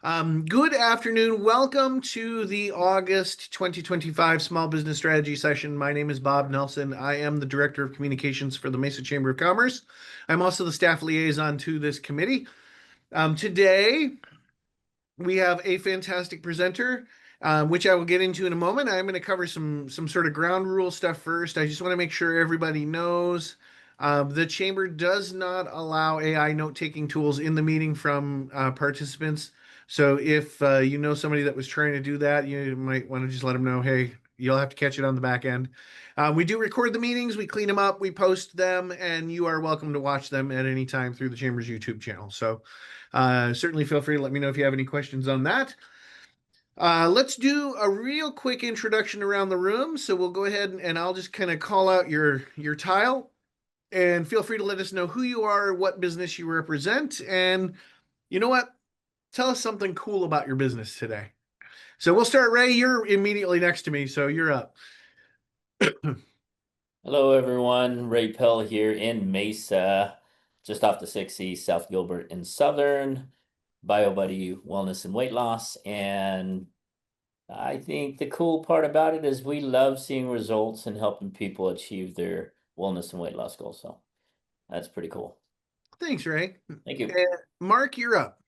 Good afternoon. Welcome to the August 2025 Small Business Strategy session. My name is Bob Nelson. I am the Director of Communications for the Mesa Chamber of Commerce. I'm also the staff liaison to this committee. Today, we have a fantastic presenter, which I will get into in a moment. I'm going to cover some sort of ground rule stuff first. I just want to make sure everybody knows the chamber does not allow AI note-taking tools in the meeting from participants. So if you know somebody that was trying to do that, you might want to just let them know, hey, you'll have to catch it on the back end. We do record the meetings, we clean them up, we post them, and you are welcome to watch them at any time through the chamber's YouTube channel. So certainly feel free to let me know if you have any questions on that. Let's do a real quick introduction around the room. So we'll go ahead and I'll just kind of call out your tile, and feel free to let us know who you are, what business you represent, and you know what? Tell us something cool about your business today. So we'll start, Ray. You're immediately next to me, so you're up. Hello, everyone. Ray Pell here in Mesa, just off the 60, South Gilbert in Southern. BioBuddy Wellness and Weight Loss. And I think the cool part about it is we love seeing results and helping people achieve their wellness and weight loss goals. So that's pretty cool. Thanks, Ray. Thank you. Mark, you're up.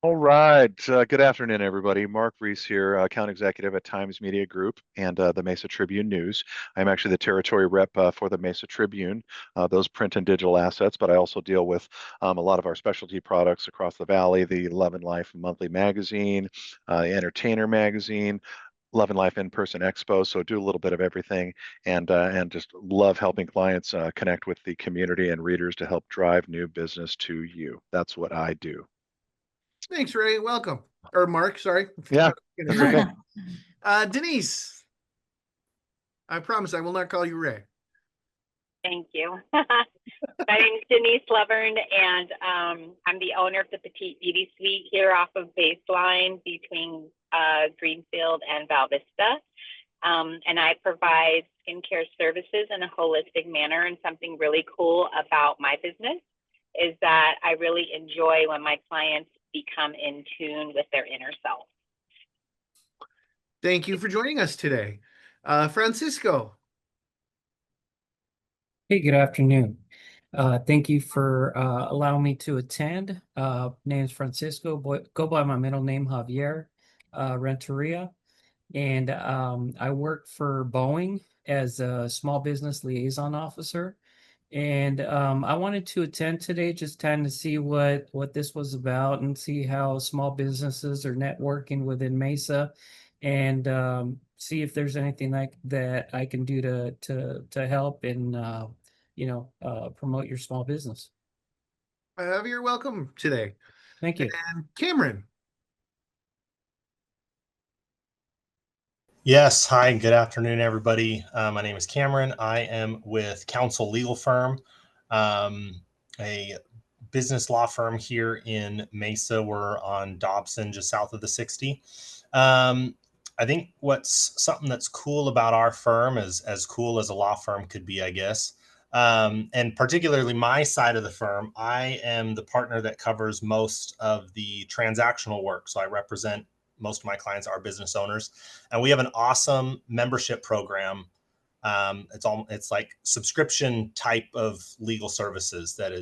All right. Good afternoon, everybody. Mark Reese here, account executive at Times Media Group and the Mesa Tribune News. I'm actually the territory rep for the Mesa Tribune, those print and digital assets, but I also deal with a lot of our specialty products across the valley, the Love and Life monthly magazine, Entertainer magazine, Love and Life in-person expo. So do a little bit of everything, and just love helping clients connect with the community and readers to help drive new business to you. That's what I do. Thanks, Ray. Welcome. Or Mark, sorry. Yeah, that's okay. Denise, I promise I will not call you Ray. Thank you. My name is Denise Lovern, and I'm the owner of the Petite Beauty Suite here off of Baseline between Greenfield and Val Vista. And I provide skincare services in a holistic manner. And something really cool about my business is that I really enjoy when my clients become in tune with their inner self. Thank you for joining us today. Francisco. Hey, good afternoon. Thank you for allowing me to attend. Name is Francisco. Go by my middle name, Javier Renteria. And I work for Boeing as a small business liaison officer. And I wanted to attend today, just kind of see what this was about and see how small businesses are networking within Mesa, and see if there's anything that I can do to help and promote your small business. You're welcome today. Thank you. And Cameron. Yes. Hi, good afternoon, everybody. My name is Cameron. I am with Counsel Legal Firm, a business law firm here in Mesa. We're on Dobson, just south of the 60. I think what's something that's cool about our firm is as cool as a law firm could be, I guess. And particularly my side of the firm, I am the partner that covers most of the transactional work. So I represent most of my clients are business owners, and we have an awesome membership program. It's like subscription type of legal services that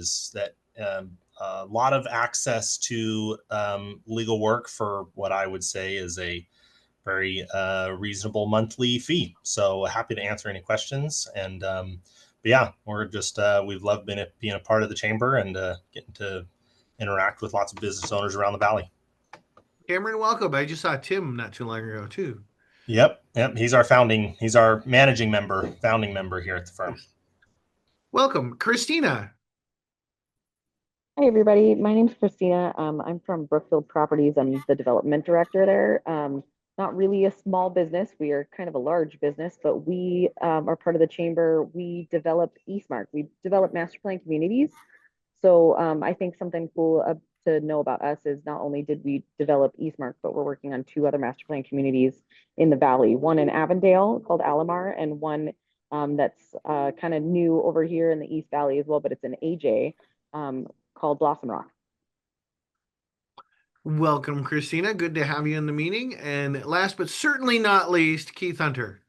a lot of access to legal work for what I would say is a very reasonable monthly fee. So happy to answer any questions. And but yeah, we're just we've loved being a part of the chamber and getting to interact with lots of business owners around the valley. Cameron, welcome. I just saw Tim not too long ago too. Yep. He's our founding member here at the firm. Welcome, Christina. Hi, everybody. My name's Christina. I'm from Brookfield Properties. I'm the development director there. Not really a small business. We are kind of a large business, but we are part of the chamber. We develop eSmart. We develop master plan communities. So I think something cool to know about us is not only did we develop eSmart, but we're working on 2 other master plan communities in the valley. One in Avondale called Alamar, and one that's kind of new over here in the East Valley as well, but it's in AJ called Blossom Rock. Welcome, Christina. Good to have you in the meeting. And last but certainly not least, Keith Hunter.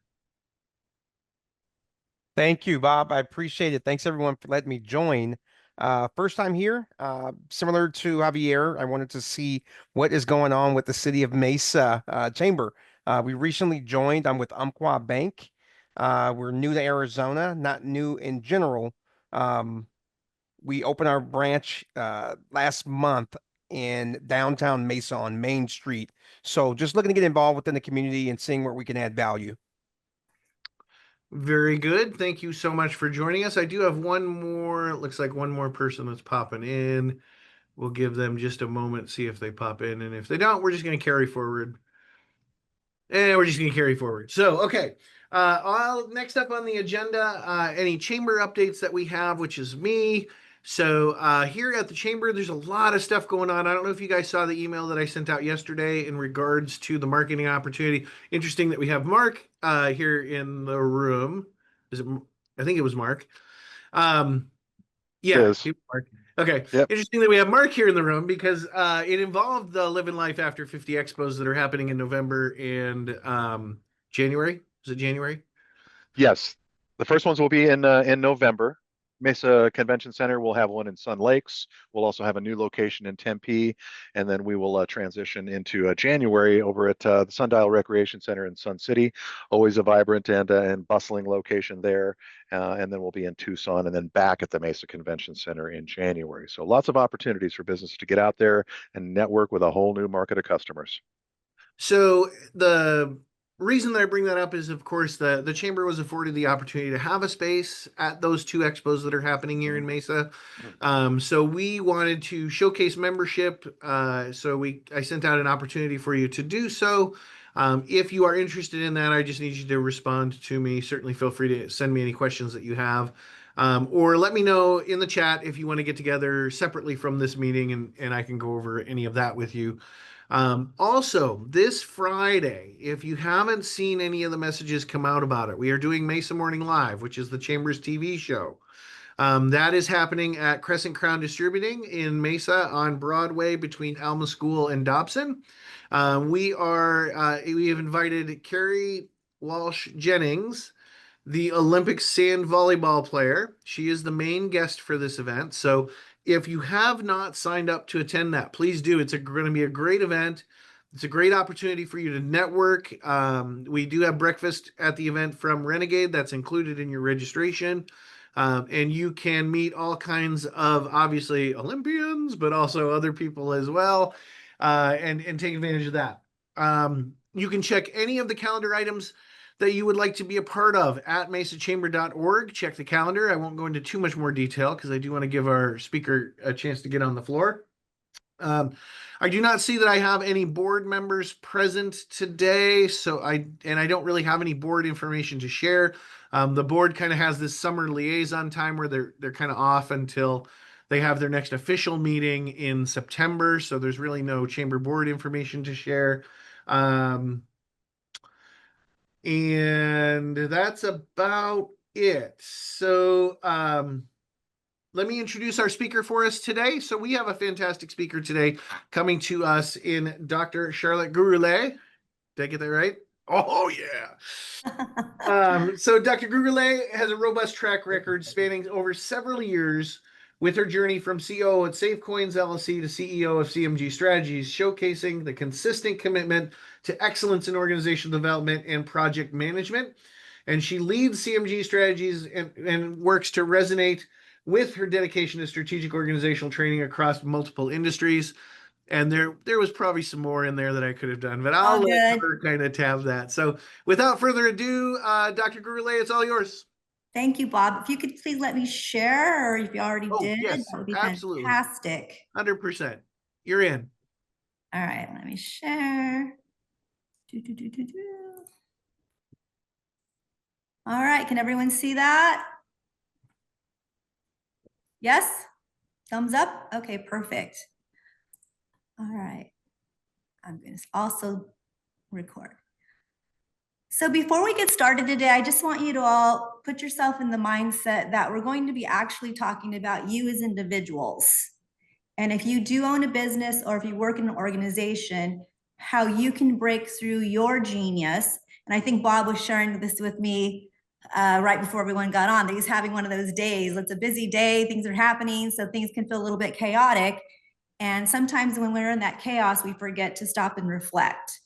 Thank you, Bob. I appreciate it. Thanks everyone for letting me join. First time here, similar to Javier, I wanted to see what is going on with the City of Mesa Chamber. We recently joined. I'm with Umpqua Bank. We're new to Arizona, not new in general. We opened our branch last month in downtown Mesa on Main Street. So just looking to get involved within the community and seeing where we can add value. Very good. Thank you so much for joining us. I do have one more, looks like one more person that's popping in. We'll give them just a moment, see if they pop in. And if they don't, we're just going to carry forward. And we're just going to carry forward. So, okay. Next up on the agenda, any chamber updates that we have, which is me. So here at the chamber, there's a lot of stuff going on. I don't know if you guys saw the email that I sent out yesterday in regards to the marketing opportunity. Interesting that we have Mark here in the room. Is it? I think it was Mark. Yeah, Yes. Mark. Okay. Yep. Interesting that we have Mark here in the room because it involved the Living Life After 50 expos that are happening in November and January. Is it January? Yes. The first ones will be in November. Mesa Convention Center will have one in Sun Lakes. We'll also have a new location in Tempe, and then we will transition into January over at the Sundial Recreation Center in Sun City. Always a vibrant and bustling location there. And then we'll be in Tucson, and then back at the Mesa Convention Center in January. So lots of opportunities for business to get out there and network with a whole new market of customers. So the reason that I bring that up is, of course, the chamber was afforded the opportunity to have a space at those two expos that are happening here in Mesa. So we wanted to showcase membership. So I sent out an opportunity for you to do so. If you are interested in that, I just need you to respond to me. Certainly feel free to send me any questions that you have. Or let me know in the chat if you want to get together separately from this meeting and I can go over any of that with you. Also, this Friday, if you haven't seen any of the messages come out about it, we are doing Mesa Morning Live, which is the Chamber's TV show. That is happening at Crescent Crown Distributing in Mesa on Broadway between Alma School and Dobson. We have invited Carrie Walsh Jennings, the Olympic sand volleyball player. She is the main guest for this event. So if you have not signed up to attend that, please do. It's going to be a great event. It's a great opportunity for you to network. We do have breakfast at the event from Renegade. That's included in your registration. And you can meet all kinds of, obviously, Olympians, but also other people as well, and take advantage of that. You can check any of the calendar items that you would like to be a part of at mesachamber.org. Check the calendar. I won't go into too much more detail because I do want to give our speaker a chance to get on the floor. I do not see that I have any board members present today, so I don't really have any board information to share. The board kind of has this summer liaison time where they're kind of off until they have their next official meeting in September, so there's really no chamber board information to share. And that's about it. So let me introduce our speaker for us today. So we have a fantastic speaker today coming to us in Dr. Charlotte Gurule. Did I get that right? Oh, yeah. So Dr. Gurule has a robust track record spanning over several years with her journey from CEO at SafeCoins LLC to CEO of CMG Strategies, showcasing the consistent commitment to excellence in organizational development and project management. And she leads CMG Strategies and works to resonate with her dedication to strategic organizational training across multiple industries. And there was probably some more in there that I could have done, but I'll let her kind of tab that. So without further ado, Dr. Gurule, it's all yours. Thank you, Bob. If you could please let me share, or if you already did, yes, that would be absolutely. fantastic. 100%. You're in. All right, let me share. All right, can everyone see that? Yes? Thumbs up? Okay, perfect. All right. I'm going to also record. So before we get started today, I just want you to all put yourself in the mindset that we're going to be actually talking about you as individuals. And if you do own a business or if you work in an organization, how you can break through your genius. And I think Bob was sharing this with me right before everyone got on, that he's having one of those days. It's a busy day, things are happening, so things can feel a little bit chaotic. And sometimes when we're in that chaos, we forget to stop and reflect.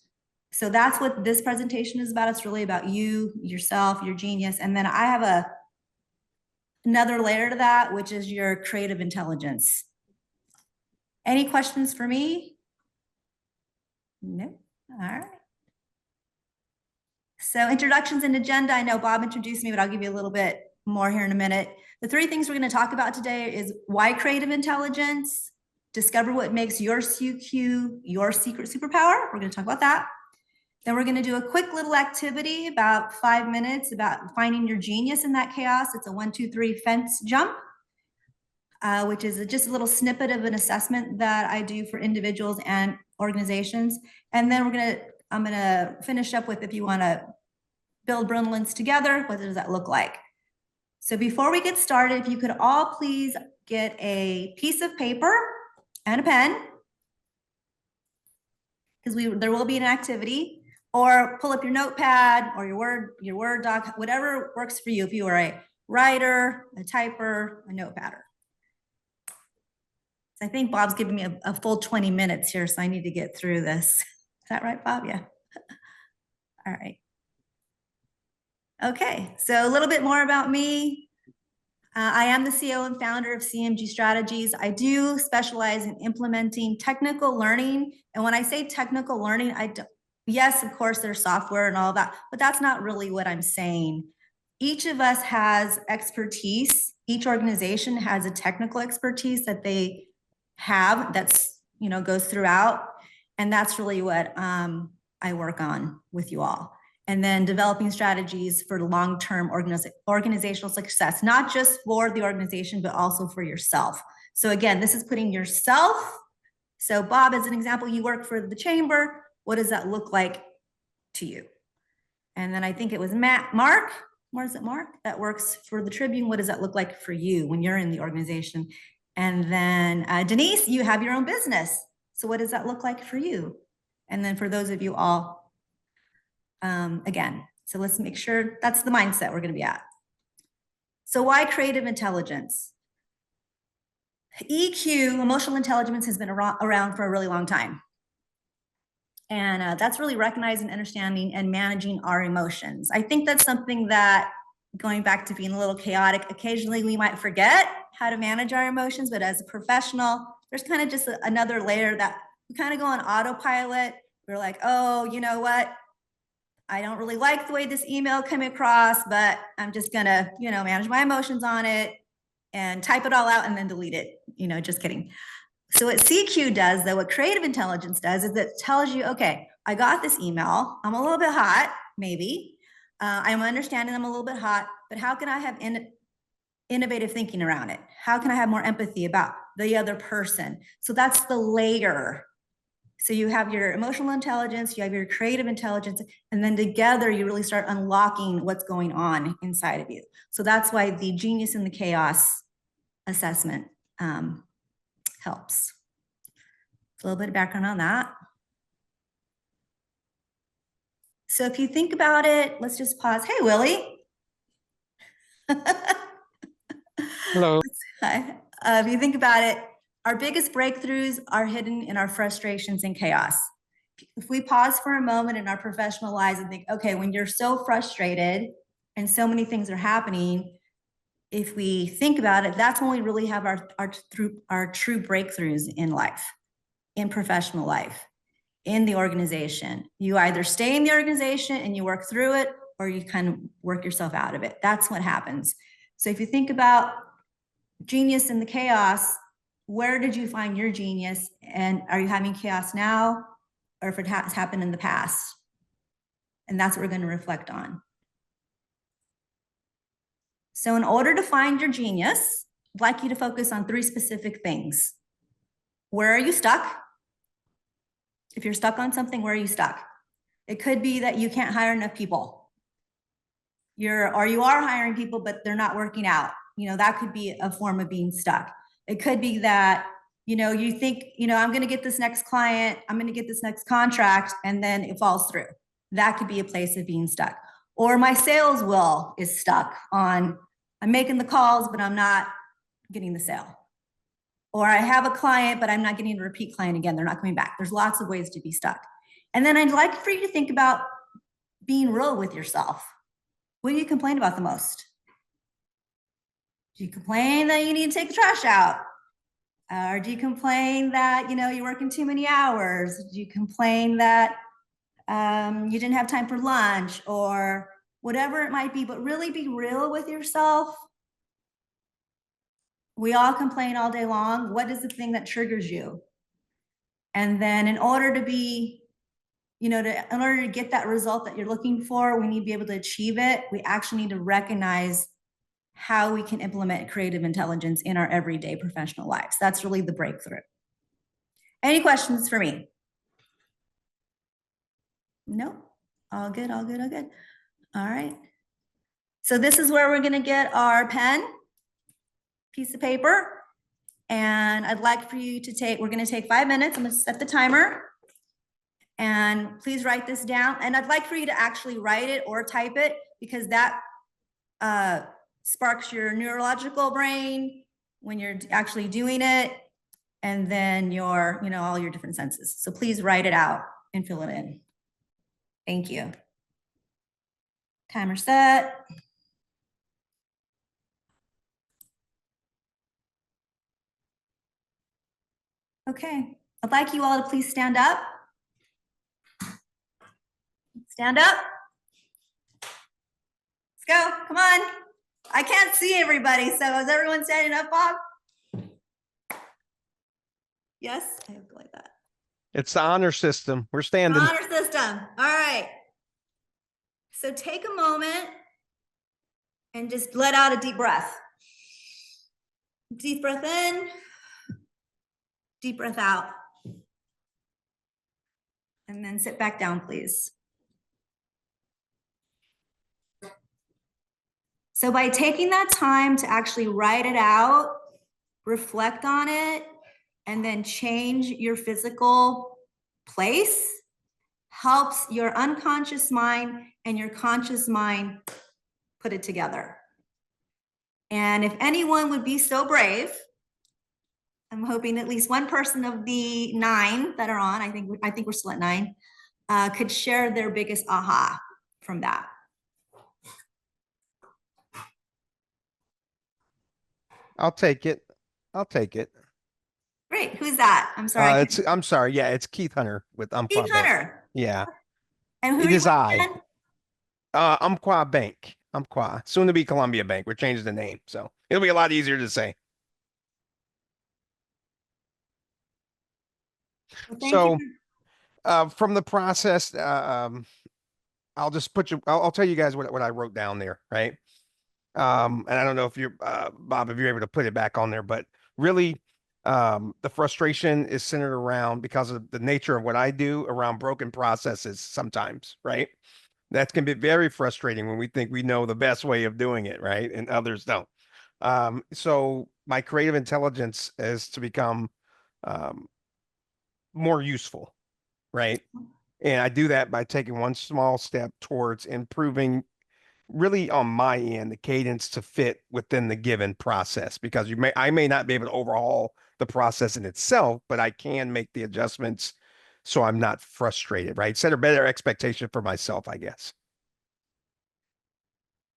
So that's what this presentation is about. It's really about you, yourself, your genius. And then I have another layer to that, which is your creative intelligence. Any questions for me? No? All right. So introductions and agenda. I know Bob introduced me, but I'll give you a little bit more here in a minute. The three things we're going to talk about today is why creative intelligence, discover what makes your CQ your secret superpower. We're going to talk about that. Then we're going to do a quick little activity, about 5 minutes, about finding your genius in that chaos. It's a 1, 2, 3 fence jump, which is just a little snippet of an assessment that I do for individuals and organizations. And then I'm going to finish up with, if you want to build brilliance together, what does that look like? So before we get started, if you could all please get a piece of paper and a pen, because there will be an activity, or pull up your notepad or your Word doc, whatever works for you. If you are a writer, a typer, a notepadder. So I think Bob's giving me a full 20 minutes here, so I need to get through this. Is that right, Bob? Yeah. All right. Okay, so a little bit more about me. I am the CEO and founder of CMG Strategies. I do specialize in implementing technical learning. And when I say technical learning, yes, of course, there's software and all that, but that's not really what I'm saying. Each of us has expertise. Each organization has a technical expertise that they have that's, goes throughout. And that's really what I work on with you all. And then developing strategies for long-term organizational success, not just for the organization, but also for yourself. So again, this is putting yourself. So Bob, as an example, you work for the chamber. What does that look like to you? And then I think it was Mark that works for the Tribune. What does that look like for you when you're in the organization? And then Denise, you have your own business. So what does that look like for you? And then for those of you all, again, so let's make sure that's the mindset we're going to be at. So why creative intelligence? EQ, emotional intelligence, has been around for a really long time. And that's really recognizing, understanding, and managing our emotions. I think that's something that, going back to being a little chaotic, occasionally we might forget how to manage our emotions, but as a professional, there's kind of just another layer that we kind of go on autopilot. We're like, oh, you know what? I don't really like the way this email came across, but I'm just gonna, manage my emotions on it and type it all out and then delete it. Just kidding. So what CQ does, though, what creative intelligence does, is it tells you, okay, I got this email. I'm a little bit hot, maybe. I'm understanding I'm a little bit hot, but how can I have innovative thinking around it? How can I have more empathy about the other person? So that's the layer. So you have your emotional intelligence, you have your creative intelligence, and then together you really start unlocking what's going on inside of you. So that's why the genius in the chaos assessment helps. A little bit of background on that. So if you think about it, let's just pause. Hey, Willie. Hello. Hi. If you think about it, our biggest breakthroughs are hidden in our frustrations and chaos. If we pause for a moment in our professional lives and think, okay, when you're so frustrated and so many things are happening, if we think about it, that's when we really have our true breakthroughs in life, in professional life, in the organization. You either stay in the organization and you work through it, or you kind of work yourself out of it. That's what happens. So if you think about genius in the chaos, where did you find your genius? And are you having chaos now, or if it has happened in the past? And that's what we're going to reflect on. So in order to find your genius, I'd like you to focus on 3 specific things. Where are you stuck? If you're stuck on something, where are you stuck? It could be that you can't hire enough people. You are hiring people, but they're not working out. That could be a form of being stuck. It could be that You think, I'm going to get this next client, I'm going to get this next contract, and then it falls through. That could be a place of being stuck. Or my sales wheel is stuck on, I'm making the calls, but I'm not getting the sale. Or I have a client, but I'm not getting a repeat client again. They're not coming back. There's lots of ways to be stuck. And then I'd like for you to think about being real with yourself. What do you complain about the most? Do you complain that you need to take the trash out? Or do you complain that, you're working too many hours? Do you complain that you didn't have time for lunch or whatever it might be? But really be real with yourself. We all complain all day long. What is the thing that triggers you? And then in order to be, in order to get that result that you're looking for, we need to be able to achieve it. We actually need to recognize how we can implement creative intelligence in our everyday professional lives. That's really the breakthrough. Any questions for me? No? All good, all good, all good. All right. So this is where we're going to get our pen, piece of paper, and I'd like for you to we're going to take 5 minutes. I'm going to set the timer. And please write this down. And I'd like for you to actually write it or type it, because that sparks your neurological brain when you're actually doing it, and then your, all your different senses. So please write it out and fill it in. Thank you. Timer set. Okay, I'd like you all to please stand up. Stand up. Let's go, come on. I can't see everybody, so is everyone standing up, Bob? Yes, I have to like that. It's the honor system. We're standing. Honor system, all right. So take a moment and just let out a deep breath. Deep breath in, deep breath out. And then sit back down, please. So by taking that time to actually write it out, reflect on it, and then change your physical place, helps your unconscious mind and your conscious mind put it together. And if anyone would be so brave, I'm hoping at least one person of the 9 that are on, I think we're still at 9, could share their biggest aha from that. I'll take it. I'll take it. Great. Who's that? I'm sorry. I'm sorry. Yeah, it's Keith Hunter with Keith Hunter. Yeah. And who it is I. Again? Umpqua Bank. Umpqua. Soon to be Columbia Bank. We're changing the name, so it'll be a lot easier to say. Well, so, from the process, I'll just put you. I'll tell you guys what I wrote down there, right? And I don't know if you're Bob, if you're able to put it back on there, but really, the frustration is centered around, because of the nature of what I do, around broken processes sometimes, right? That can be very frustrating when we think we know the best way of doing it, right? And others don't. So my creative intelligence is to become more useful, right? And I do that by taking one small step towards improving, really on my end, the cadence to fit within the given process, because I may not be able to overhaul the process in itself, but I can make the adjustments so I'm not frustrated, right? Set a better expectation for myself, I guess.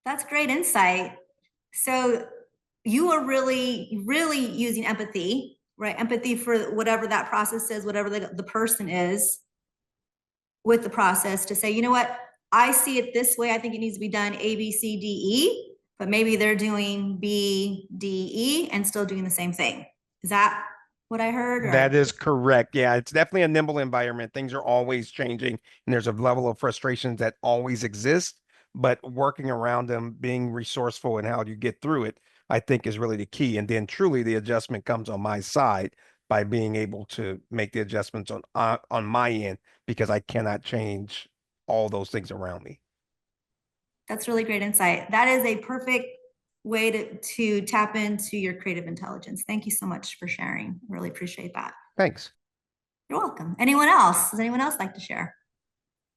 That's great insight. So you are really, really using empathy, right? Empathy for whatever that process is, whatever the person is with the process, to say, you know what, I see it this way. I think it needs to be done A, B, C, D, E, but maybe they're doing B, D, E and still doing the same thing. Is that what I heard? Or? That is correct. Yeah, it's definitely a nimble environment. Things are always changing, and there's a level of frustrations that always exist, but working around them, being resourceful in how you get through it, I think is really the key. And then truly the adjustment comes on my side by being able to make the adjustments on my end, because I cannot change all those things around me. That's really great insight. That is a perfect way to tap into your creative intelligence. Thank you so much for sharing. Really appreciate that. Thanks. You're welcome. Anyone else? Does anyone else like to share?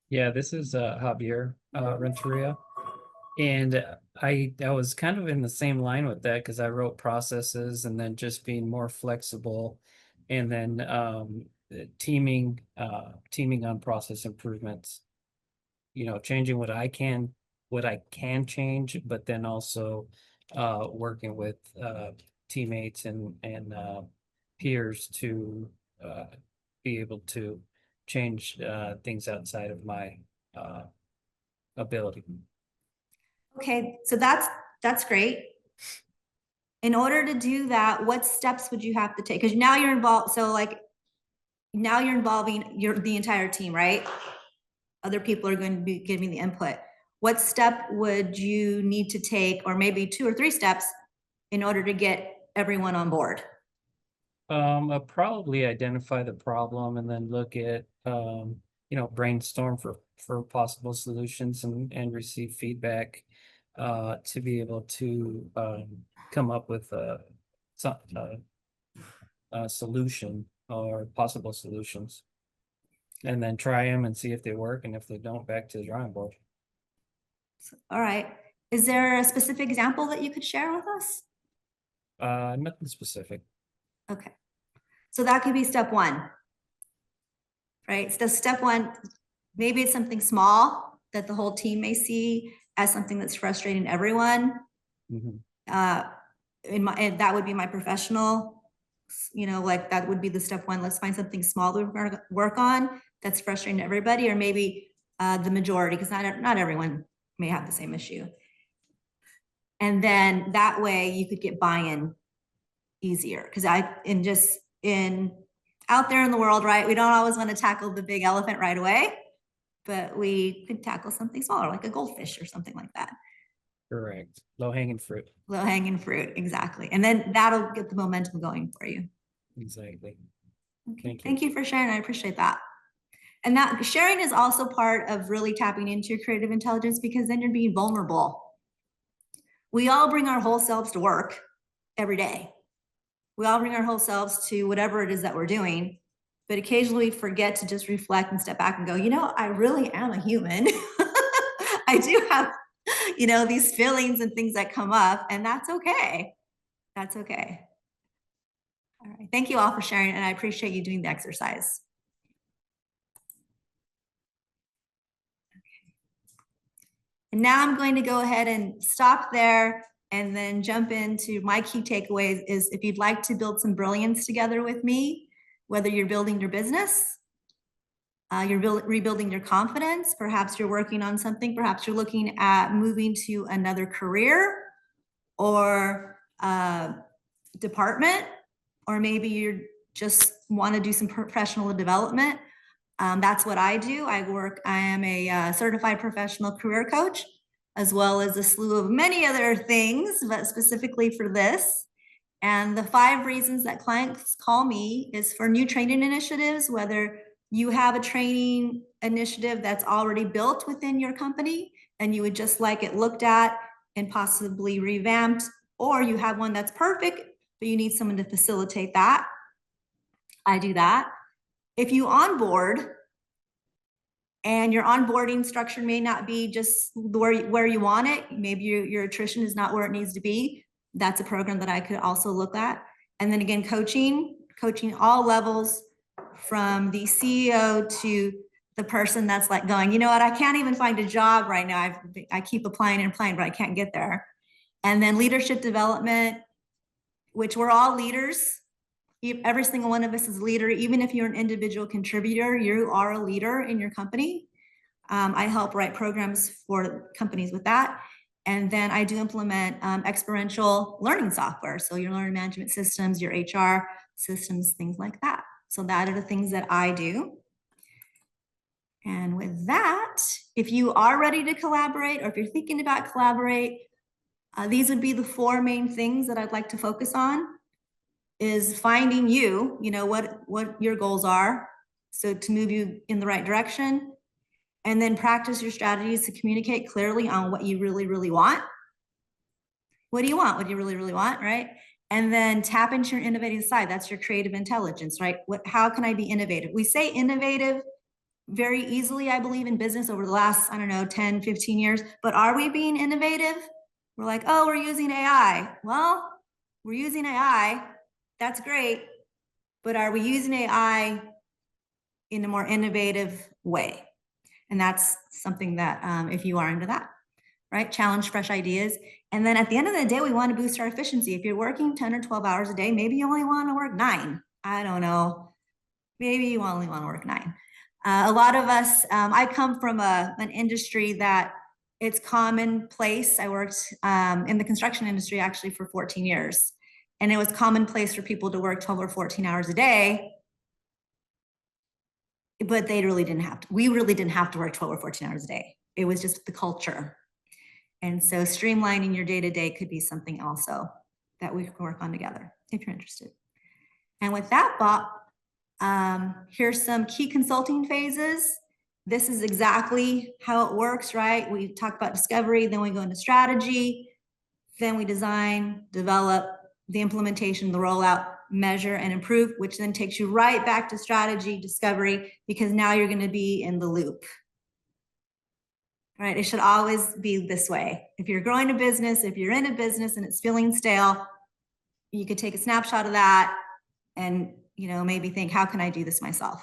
Yeah, this is Javier Renteria. And I was kind of in the same line with that because I wrote processes and then just being more flexible and then teaming on process improvements. You know, changing what I can change, but then also working with teammates and peers to be able to change things outside of my ability. Okay, so that's great. In order to do that, what steps would you have to take? Because now you're involved. So like now you're involving the entire team, right? Other people are going to be giving the input. What step would you need to take, or maybe 2 or 3 steps, in order to get everyone on board? I'll probably identify the problem and then look at you know, brainstorm for possible solutions and receive feedback to be able to come up with a solution or possible solutions, and then try them and see if they work, and if they don't, back to the drawing board. All right. Is there a specific example that you could share with us? Nothing specific. Okay. So that could be step 1, right? So step 1, maybe it's something small that the whole team may see as something that's frustrating everyone. Mm-hmm. And that would be my professional, you know, like that would be the step 1. Let's find something small to work on that's frustrating everybody, or maybe the majority, because not everyone may have the same issue. And then that way you could get buy-in easier, because out there in the world, right, we don't always want to tackle the big elephant right away, but we could tackle something smaller, like a goldfish or something like that. Correct. Low-hanging fruit. Low-hanging fruit, exactly. And then that'll get the momentum going for you. Exactly. Okay. Thank you for sharing. I appreciate that. And that sharing is also part of really tapping into your creative intelligence, because then you're being vulnerable. We all bring our whole selves to work every day. We all bring our whole selves to whatever it is that we're doing, but occasionally we forget to just reflect and step back and go, you know, I really am a human. I do have, you know, these feelings and things that come up, and that's okay. That's okay. All right. Thank you all for sharing, and I appreciate you doing the exercise. Okay. And now I'm going to go ahead and stop there and then jump into my key takeaways. Is if you'd like to build some brilliance together with me, whether you're building your business, you're rebuilding your confidence, perhaps you're working on something, perhaps you're looking at moving to another career or department, or maybe you just want to do some professional development. That's what I do. I am a certified professional career coach, as well as a slew of many other things, but specifically for this. And the 5 reasons that clients call me is for new training initiatives, whether you have a training initiative that's already built within your company and you would just like it looked at and possibly revamped, or you have one that's perfect, but you need someone to facilitate that. I do that. If you onboard and your onboarding structure may not be just where you want it, maybe your attrition is not where it needs to be, that's a program that I could also look at. And then again, coaching all levels, from the CEO to the person that's like going, you know what, I can't even find a job right now. I keep applying and applying, but I can't get there. And then leadership development, which we're all leaders. Every single one of us is a leader. Even if you're an individual contributor, you are a leader in your company. I help write programs for companies with that. And then I do implement experiential learning software. So your learning management systems, your HR systems, things like that. So that are the things that I do. And with that, if you are ready to collaborate, or if you're thinking about collaborate, these would be the 4 main things that I'd like to focus on. Is finding you know, what your goals are, so to move you in the right direction, and then practice your strategies to communicate clearly on what you really, really want. What do you want? What do you really, really want, right? And then tap into your innovative side. That's your creative intelligence, right? How can I be innovative? We say innovative very easily, I believe, in business over the last, I don't know, 10, 15 years. But are we being innovative? We're like, oh, we're using AI. Well, we're using AI. That's great. But are we using AI in a more innovative way? And that's something that, if you are into that, right? Challenge fresh ideas. And then at the end of the day, we want to boost our efficiency. If you're working 10 or 12 hours a day, maybe you only want to work 9. I don't know. Maybe you only want to work 9. A lot of us, I come from an industry that it's commonplace. I worked in the construction industry actually for 14 years. And it was commonplace for people to work 12 or 14 hours a day. But they really didn't have to. We really didn't have to work 12 or 14 hours a day. It was just the culture. And so streamlining your day-to-day could be something also that we can work on together if you're interested. And with that, Bob, here's some key consulting phases. This is exactly how it works, right? We talk about discovery, then we go into strategy, then we design, develop, the implementation, the rollout, measure, and improve, which then takes you right back to strategy, discovery, because now you're going to be in the loop. Right? It should always be this way. If you're growing a business, if you're in a business and it's feeling stale, you could take a snapshot of that and, maybe think, how can I do this myself?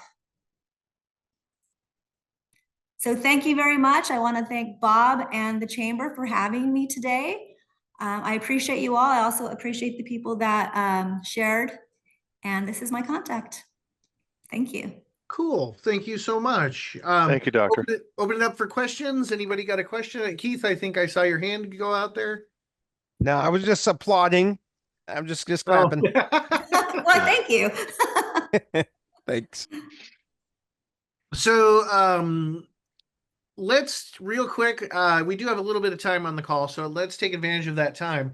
So thank you very much. I want to thank Bob and the Chamber for having me today. I appreciate you all. I also appreciate the people that shared. And this is my contact. Thank you. Cool. Thank you so much. Thank you, Doctor. Open it up for questions. Anybody got a question? Keith, I think I saw your hand go out there. No, I was just applauding. I'm just clapping. Well, thank you. Thanks. So let's real quick, we do have a little bit of time on the call, so let's take advantage of that time.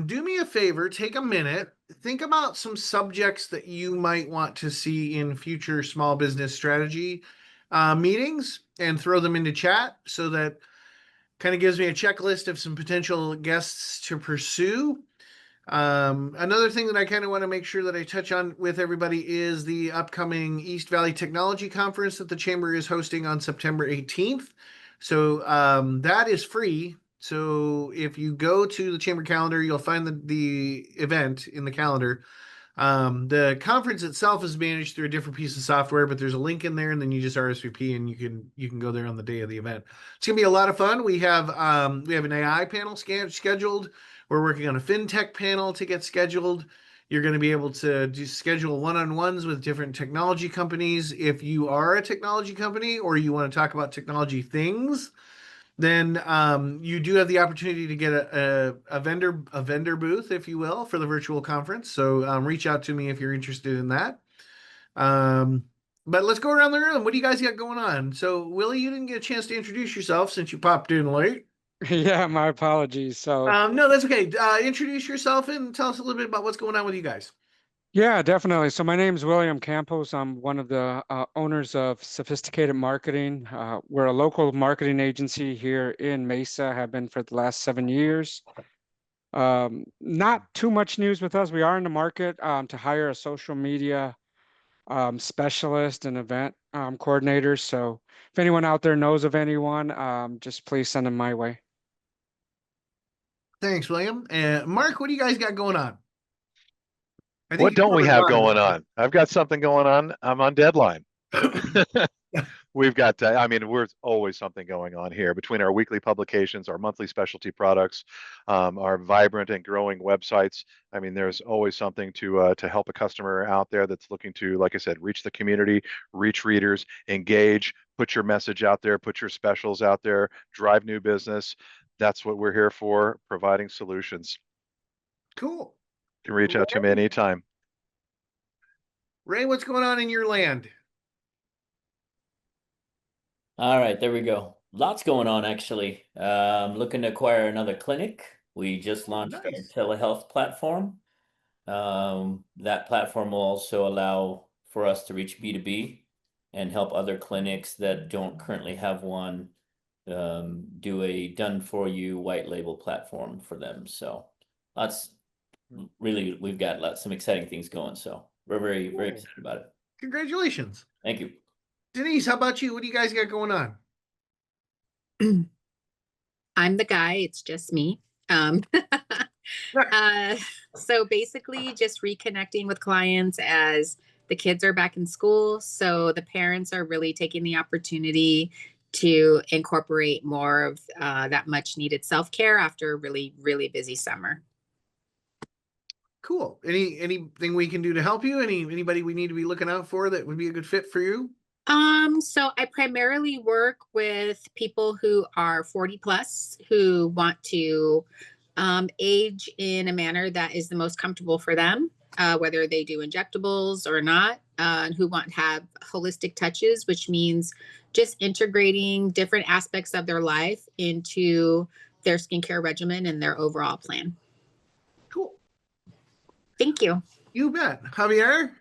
Do me a favor, take a minute, think about some subjects that you might want to see in future small business strategy meetings and throw them into chat so that kind of gives me a checklist of some potential guests to pursue. Another thing that I kind of want to make sure that I touch on with everybody is the upcoming East Valley Technology Conference that the Chamber is hosting on September 18th. So that is free. So if you go to the Chamber calendar, you'll find the event in the calendar. The conference itself is managed through a different piece of software, but there's a link in there, and then you just RSVP and you can go there on the day of the event. It's gonna be a lot of fun. We have an AI panel scheduled. We're working on a fintech panel to get scheduled. You're going to be able to schedule one-on-ones with different technology companies. If you are a technology company or you want to talk about technology things, then you do have the opportunity to get a vendor booth, if you will, for the virtual conference. So reach out to me if you're interested in that. But let's go around the room. What do you guys got going on? So Willie, you didn't get a chance to introduce yourself since you popped in late. Yeah, my apologies. So, no, that's okay. Introduce yourself and tell us a little bit about what's going on with you guys. yeah, definitely. So my name is William Campos. I'm one of the owners of Sophisticated Marketing. We're a local marketing agency here in Mesa, have been for the last 7 years. Not too much news with us. We are in the market to hire a social media specialist and event coordinator. So if anyone out there knows of anyone, just please send them my way. Thanks, William. Mark, what do you guys got going on? What don't we have going on? I've got something going on. I'm on deadline. We've got, we're always something going on here between our weekly publications, our monthly specialty products, our vibrant and growing websites. I mean, there's always something to help a customer out there that's looking to, like I said, reach the community, reach readers, engage, put your message out there, put your specials out there, drive new business. That's what we're here for, providing solutions. Cool. You can reach out to me anytime. Ray, what's going on in your land? All right, there we go. Lots going on, actually. Looking to acquire another clinic. We just launched our telehealth platform. That platform will also allow for us to reach B2B and help other clinics that don't currently have one do a done for you white label platform for them. So we've got some exciting things going. So we're very, very excited about it. Congratulations. Thank you. Denise, how about you? What do you guys got going on? I'm the guy, it's just me. So basically just reconnecting with clients as the kids are back in school. So the parents are really taking the opportunity to incorporate more of that much needed self-care after a really, really busy summer. Cool. Anything we can do to help you? Anybody we need to be looking out for that would be a good fit for you? So I primarily work with people who are 40 plus who want to age in a manner that is the most comfortable for them, whether they do injectables or not, and who want to have holistic touches, which means just integrating different aspects of their life into their skincare regimen and their overall plan. Cool. Thank you. You bet. Javier?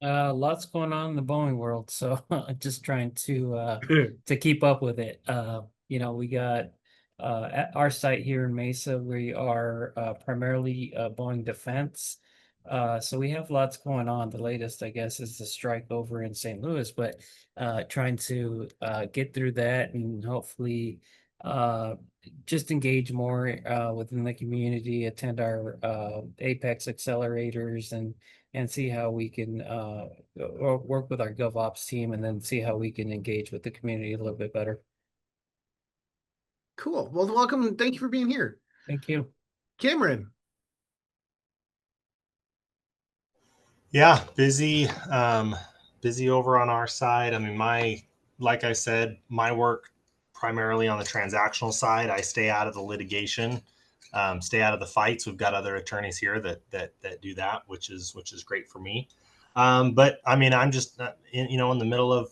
Lots going on in the Boeing world, so just trying to keep up with it. We got at our site here in Mesa, we are primarily Boeing Defense. So we have lots going on. The latest, I guess, is the strike over in St. Louis, but trying to get through that and hopefully just engage more within the community, attend our Apex accelerators and see how we can work with our GovOps team and then see how we can engage with the community a little bit better. Cool. Well, welcome and thank you for being here. Thank you. Cameron? Yeah, busy, busy over on our side. I mean, like I said, my work primarily on the transactional side. I stay out of the litigation, stay out of the fights. We've got other attorneys here that do that, which is great for me. But I mean, I'm just in the middle of.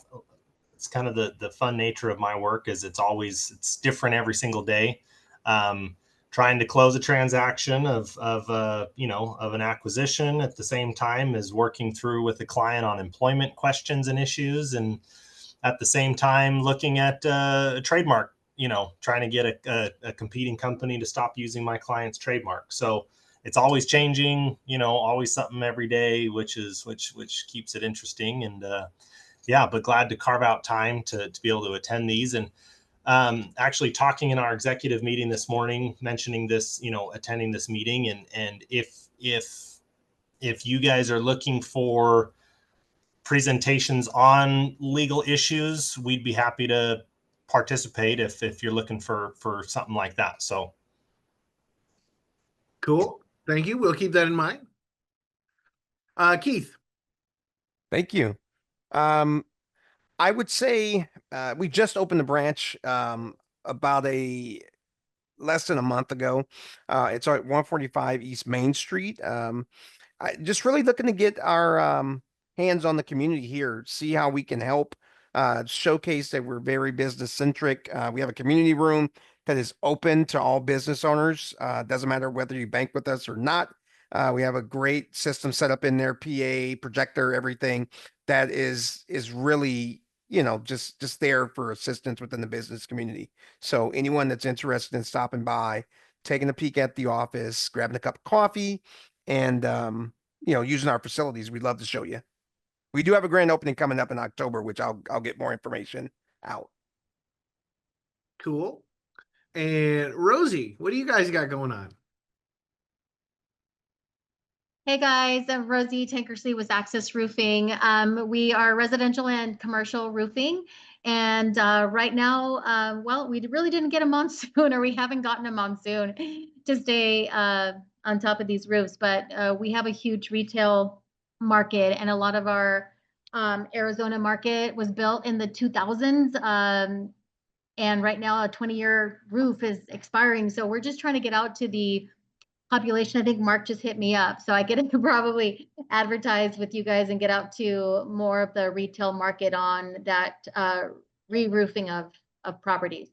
It's kind of the fun nature of my work is it's different every single day. Trying to close a transaction of an acquisition at the same time as working through with the client on employment questions and issues, and at the same time looking at a trademark, trying to get a competing company to stop using my client's trademark. So it's always changing, always something every day, which keeps it interesting. And yeah, but glad to carve out time to be able to attend these. And actually talking in our executive meeting this morning, mentioning this, attending this meeting. And if you guys are looking for presentations on legal issues, we'd be happy to participate if you're looking for something like that. So cool. Thank you. We'll keep that in mind. Keith? Thank you. I would say we just opened the branch about less than a month ago. It's at 145 East Main Street. Just really looking to get our hands on the community here, see how we can help, showcase that we're very business centric. We have a community room that is open to all business owners. Doesn't matter whether you bank with us or not. We have a great system set up in there, PA, projector, everything that is really, just there for assistance within the business community. So anyone that's interested in stopping by, taking a peek at the office, grabbing a cup of coffee, and using our facilities, we'd love to show you. We do have a grand opening coming up in October, which I'll get more information out. Cool. And Rosie, what do you guys got going on? Hey guys, I'm Rosie Tankersley with Access Roofing. We are residential and commercial roofing. And right now, well, we really didn't get a monsoon, or we haven't gotten a monsoon to stay on top of these roofs. But we have a huge retail market, and a lot of our Arizona market was built in the 2000s. And right now, a 20-year roof is expiring. So we're just trying to get out to the population. I think Mark just hit me up, so I get to probably advertise with you guys and get out to more of the retail market on that re-roofing of properties.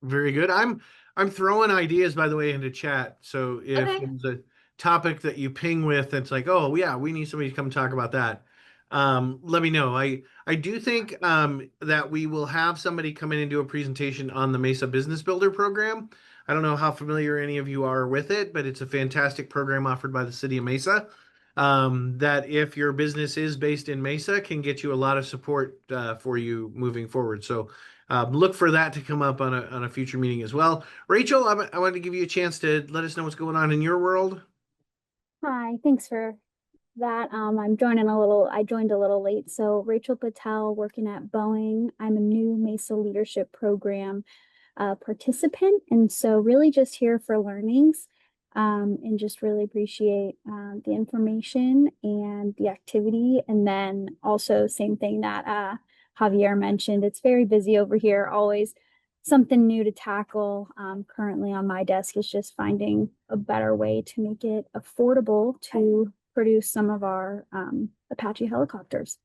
Very good. I'm throwing ideas, by the way, into chat. So if Okay. there's a topic that you ping with, that's like, oh yeah, we need somebody to come talk about that. let me know. I do think that we will have somebody come in and do a presentation on the Mesa Business Builder program. I don't know how familiar any of you are with it, but it's a fantastic program offered by the city of Mesa. That if your business is based in Mesa, can get you a lot of support for you moving forward. So look for that to come up on a future meeting as well. Rachel, I wanted to give you a chance to let us know what's going on in your world. Hi, thanks for that. I joined a little late. So Rachel Patel, working at Boeing. I'm a new Mesa Leadership Program participant. And so really just here for learnings and just really appreciate the information and the activity. And then also same thing that Javier mentioned, it's very busy over here, always something new to tackle. Currently on my desk is just finding a better way to make it affordable to produce some of our Apache helicopters.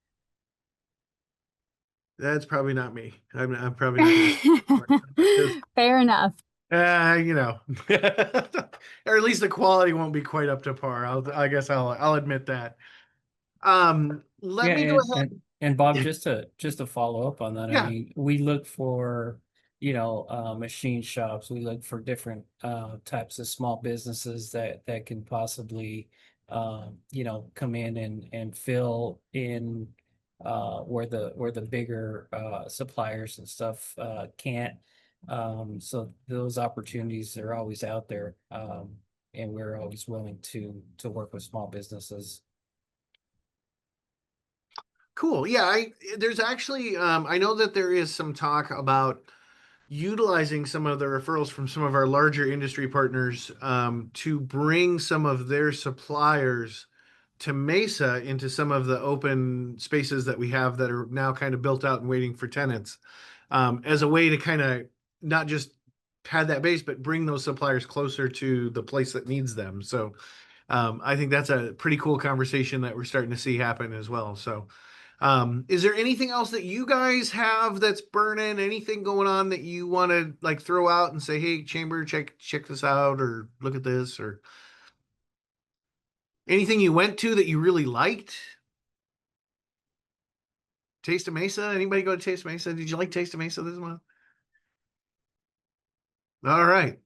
That's probably not me. I'm probably not. Fair enough. You know, or at least the quality won't be quite up to par. I guess I'll admit that. Let me go ahead. And Bob, just to follow up on that, Yeah. I mean, we look for, machine shops. We look for different types of small businesses that can possibly, come in and fill in where the bigger suppliers and stuff can't. So those opportunities are always out there, and we're always willing to work with small businesses. Cool. Yeah, there's actually I know that there is some talk about utilizing some of the referrals from some of our larger industry partners to bring some of their suppliers to Mesa into some of the open spaces that we have that are now kind of built out and waiting for tenants, as a way to kind of not just pad that base, but bring those suppliers closer to the place that needs them. So I think that's a pretty cool conversation that we're starting to see happen as well. So is there anything else that you guys have that's burning? Anything going on that you want to like throw out and say, hey, Chamber, check this out, or look at this, or anything you went to that you really liked? Taste of Mesa? Anybody go to Taste of Mesa? Did you like Taste of Mesa this month? All right.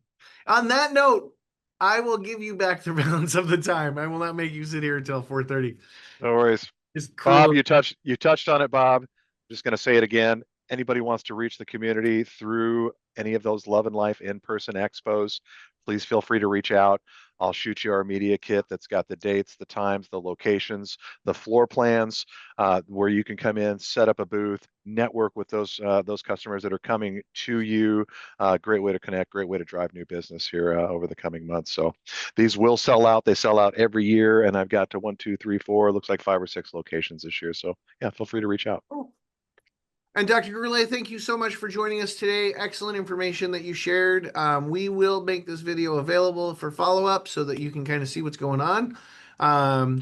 On that note, I will give you back the balance of the time. I will not make you sit here until 4:30. No worries. It's Bob, cool. you touched on it, Bob. I'm just going to say it again. Anybody wants to reach the community through any of those Love and Life in-person expos, please feel free to reach out. I'll shoot you our media kit that's got the dates, the times, the locations, the floor plans, where you can come in, set up a booth, network with those customers that are coming to you. Great way to connect, great way to drive new business here over the coming months. So these will sell out. They sell out every year, and I've got to 1, 2, 3, 4. Looks like 5 or 6 locations this year. So yeah, feel free to reach out. Cool. And Dr. Gurule, thank you so much for joining us today. Excellent information that you shared. We will make this video available for follow-up so that you can kind of see what's going on.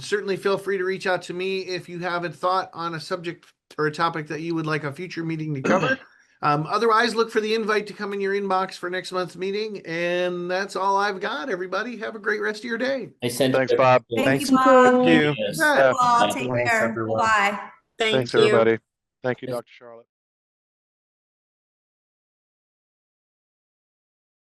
Certainly feel free to reach out to me if you have a thought on a subject or a topic that you would like a future meeting to cover. Otherwise, look for the invite to come in your inbox for next month's meeting. And that's all I've got, everybody. Have a great rest of your day. Thanks, Bob. Thank you, Bob. Thank you. All, take Thanks, care. everyone. Bye. Thank Thanks, you. everybody. Thank you, Dr. Charlotte.